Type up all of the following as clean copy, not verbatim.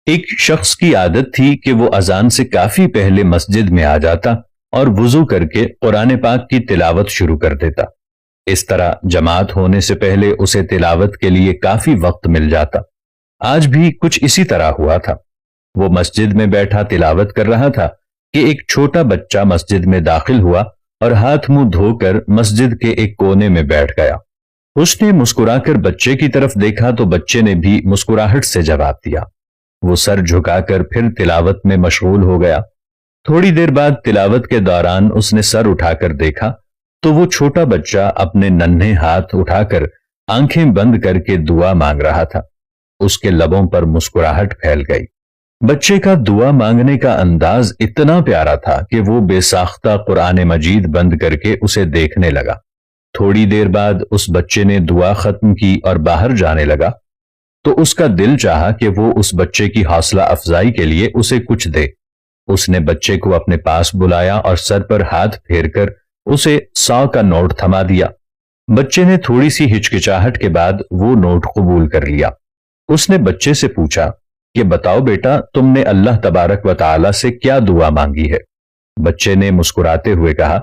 ایک شخص کی عادت تھی کہ وہ اذان سے کافی پہلے مسجد میں آ جاتا اور وضو کر کے قرآن پاک کی تلاوت شروع کر دیتا۔ اس طرح جماعت ہونے سے پہلے اسے تلاوت کے لیے کافی وقت مل جاتا۔ آج بھی کچھ اسی طرح ہوا تھا۔ وہ مسجد میں بیٹھا تلاوت کر رہا تھا کہ ایک چھوٹا بچہ مسجد میں داخل ہوا اور ہاتھ منہ دھو کر مسجد کے ایک کونے میں بیٹھ گیا۔ اس نے مسکرا کر بچے کی طرف دیکھا تو بچے نے بھی مسکراہٹ سے جواب دیا۔ وہ سر جھکا کر پھر تلاوت میں مشغول ہو گیا۔ تھوڑی دیر بعد تلاوت کے دوران اس نے سر اٹھا کر دیکھا تو وہ چھوٹا بچہ اپنے ننھے ہاتھ اٹھا کر آنکھیں بند کر کے دعا مانگ رہا تھا۔ اس کے لبوں پر مسکراہٹ پھیل گئی۔ بچے کا دعا مانگنے کا انداز اتنا پیارا تھا کہ وہ بے ساختہ قرآن مجید بند کر کے اسے دیکھنے لگا۔ تھوڑی دیر بعد اس بچے نے دعا ختم کی اور باہر جانے لگا تو اس کا دل چاہا کہ وہ اس بچے کی حوصلہ افزائی کے لیے اسے کچھ دے۔ اس نے بچے کو اپنے پاس بلایا اور سر پر ہاتھ پھیر کر اسے 100 کا نوٹ تھما دیا۔ بچے نے تھوڑی سی ہچکچاہٹ کے بعد وہ نوٹ قبول کر لیا۔ اس نے بچے سے پوچھا کہ بتاؤ بیٹا، تم نے اللہ تبارک و تعالی سے کیا دعا مانگی ہے؟ بچے نے مسکراتے ہوئے کہا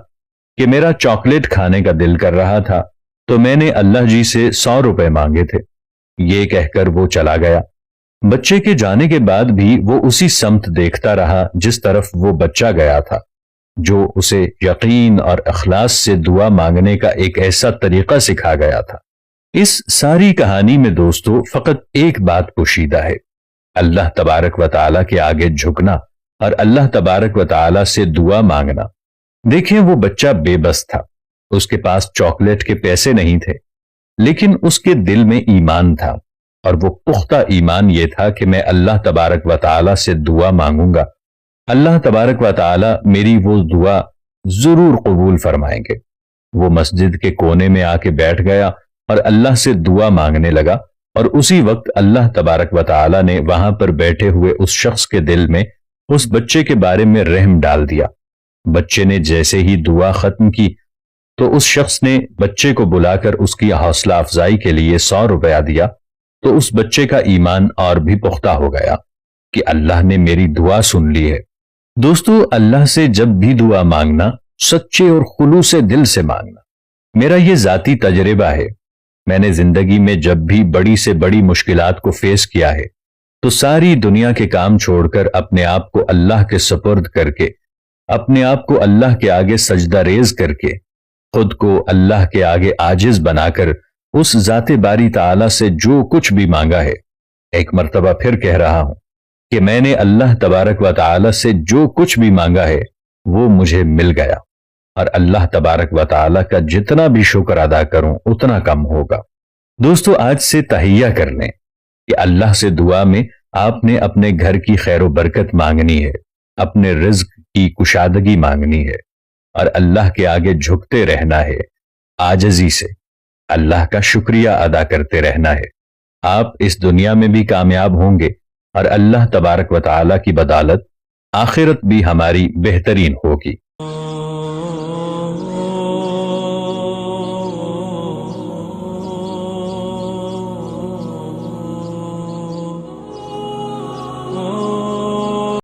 کہ میرا چاکلیٹ کھانے کا دل کر رہا تھا تو میں نے اللہ جی سے 100 روپے مانگے تھے۔ یہ کہہ کر وہ چلا گیا۔ بچے کے جانے کے بعد بھی وہ اسی سمت دیکھتا رہا جس طرف وہ بچہ گیا تھا، جو اسے یقین اور اخلاص سے دعا مانگنے کا ایک ایسا طریقہ سکھا گیا تھا۔ اس ساری کہانی میں دوستو فقط ایک بات پوشیدہ ہے، اللہ تبارک و تعالیٰ کے آگے جھکنا اور اللہ تبارک و تعالیٰ سے دعا مانگنا۔ دیکھیں، وہ بچہ بے بس تھا، اس کے پاس چاکلیٹ کے پیسے نہیں تھے، لیکن اس کے دل میں ایمان تھا، اور وہ پختہ ایمان یہ تھا کہ میں اللہ تبارک و تعالیٰ سے دعا مانگوں گا، اللہ تبارک و تعالیٰ میری وہ دعا ضرور قبول فرمائیں گے۔ وہ مسجد کے کونے میں آ کے بیٹھ گیا اور اللہ سے دعا مانگنے لگا، اور اسی وقت اللہ تبارک و تعالیٰ نے وہاں پر بیٹھے ہوئے اس شخص کے دل میں اس بچے کے بارے میں رحم ڈال دیا۔ بچے نے جیسے ہی دعا ختم کی تو اس شخص نے بچے کو بلا کر اس کی حوصلہ افزائی کے لیے 100 روپیہ دیا، تو اس بچے کا ایمان اور بھی پختہ ہو گیا کہ اللہ نے میری دعا سن لی ہے۔ دوستو، اللہ سے جب بھی دعا مانگنا سچے اور خلوص دل سے مانگنا۔ میرا یہ ذاتی تجربہ ہے۔ میں نے زندگی میں جب بھی بڑی سے بڑی مشکلات کو فیس کیا ہے تو ساری دنیا کے کام چھوڑ کر اپنے آپ کو اللہ کے سپرد کر کے، اپنے آپ کو اللہ کے آگے سجدہ ریز کر کے، خود کو اللہ کے آگے عاجز بنا کر اس ذات باری تعالیٰ سے جو کچھ بھی مانگا ہے، ایک مرتبہ پھر کہہ رہا ہوں کہ میں نے اللہ تبارک و تعالیٰ سے جو کچھ بھی مانگا ہے وہ مجھے مل گیا، اور اللہ تبارک و تعالیٰ کا جتنا بھی شکر ادا کروں اتنا کم ہوگا۔ دوستو، آج سے تہیہ کر لیں کہ اللہ سے دعا میں آپ نے اپنے گھر کی خیر و برکت مانگنی ہے، اپنے رزق کی کشادگی مانگنی ہے، اور اللہ کے آگے جھکتے رہنا ہے، عاجزی سے اللہ کا شکریہ ادا کرتے رہنا ہے۔ آپ اس دنیا میں بھی کامیاب ہوں گے، اور اللہ تبارک و تعالیٰ کی بدولت آخرت بھی ہماری بہترین ہوگی۔